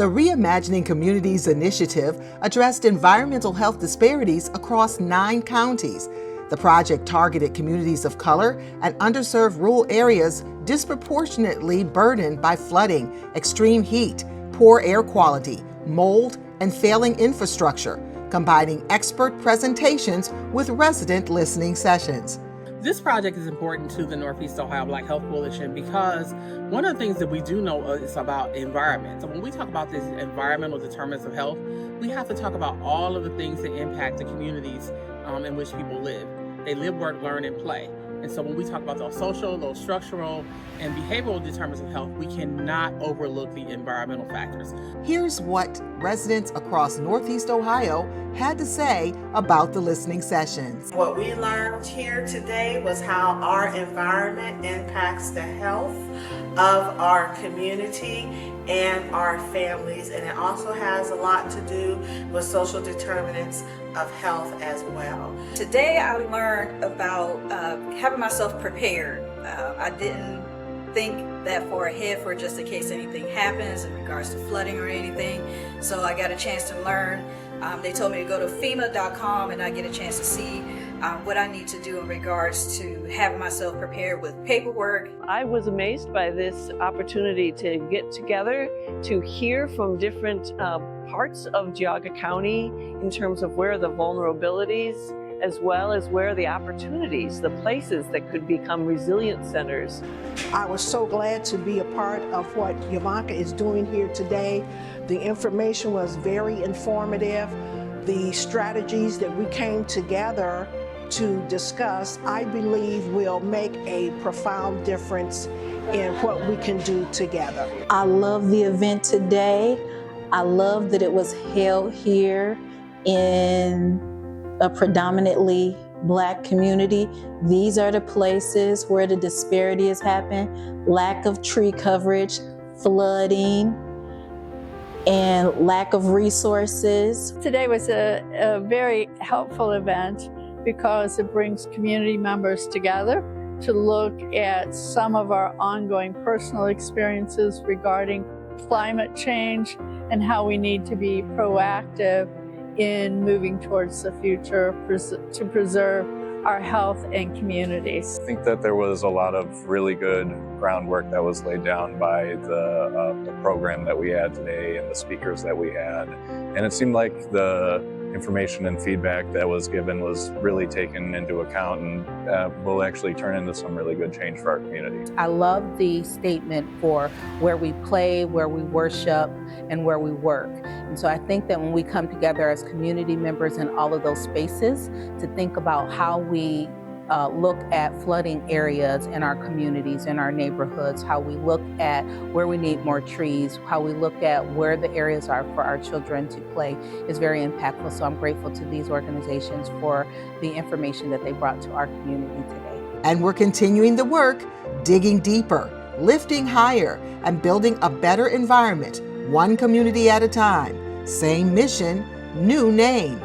The Reimaging Communities initiative addressed environmental health disparities across 9 counties. The project targeted communities of color and underserved rural areas disproportionately burdened by flooding, extreme heat, poor air quality, mold, and failing infrastructure, combining expert presentations with resident listening sessions. This project is important to the Northeast Ohio Black Health Coalition because one of the things that we do know is about environment. So when we talk about these environmental determinants of health, we have to talk about all of the things that impact the communities in which people live. They live, work, learn, and play. And so when we talk about those social, those structural, and behavioral determinants of health, we cannot overlook the environmental factors. Here's what residents across Northeast Ohio had to say about the listening sessions. What we learned here today was how our environment impacts the health of our community and our families, and it also has a lot to do with social determinants of health as well. Today I learned about having myself prepared. I didn't think that far ahead for just in case anything happens in regards to flooding or anything. So I got a chance to learn. They told me to go to FEMA.com and I get a chance to see what I need to do in regards to having myself prepared with paperwork. I was amazed by this opportunity to get together, to hear from different parts of Geauga County in terms of where the vulnerabilities as well as where the opportunities, the places that could become resilient centers. I was so glad to be a part of what Yvanka is doing here today. The information was very informative. The strategies that we came together to discuss, I believe, will make a profound difference in what we can do together. I love the event today. I love that it was held here in a predominantly Black community. These are the places where the disparities happen: lack of tree coverage, flooding, and lack of resources. Today was a very helpful event because it brings community members together to look at some of our ongoing personal experiences regarding climate change and how we need to be proactive in moving towards the future to preserve our health and communities. I think that there was a lot of really good groundwork that was laid down by the program that we had today and the speakers that we had. And it seemed like the information and feedback that was given was really taken into account and will actually turn into some really good change for our community. I love the statement for where we play, where we worship, and where we work. And so I think that when we come together as community members in all of those spaces to think about how we look at flooding areas in our communities, in our neighborhoods, how we look at where we need more trees, how we look at where the areas are for our children to play is very impactful. So I'm grateful to these organizations for the information that they brought to our community today. And we're continuing the work, digging deeper, lifting higher, and building a better environment, one community at a time. Same mission, new name.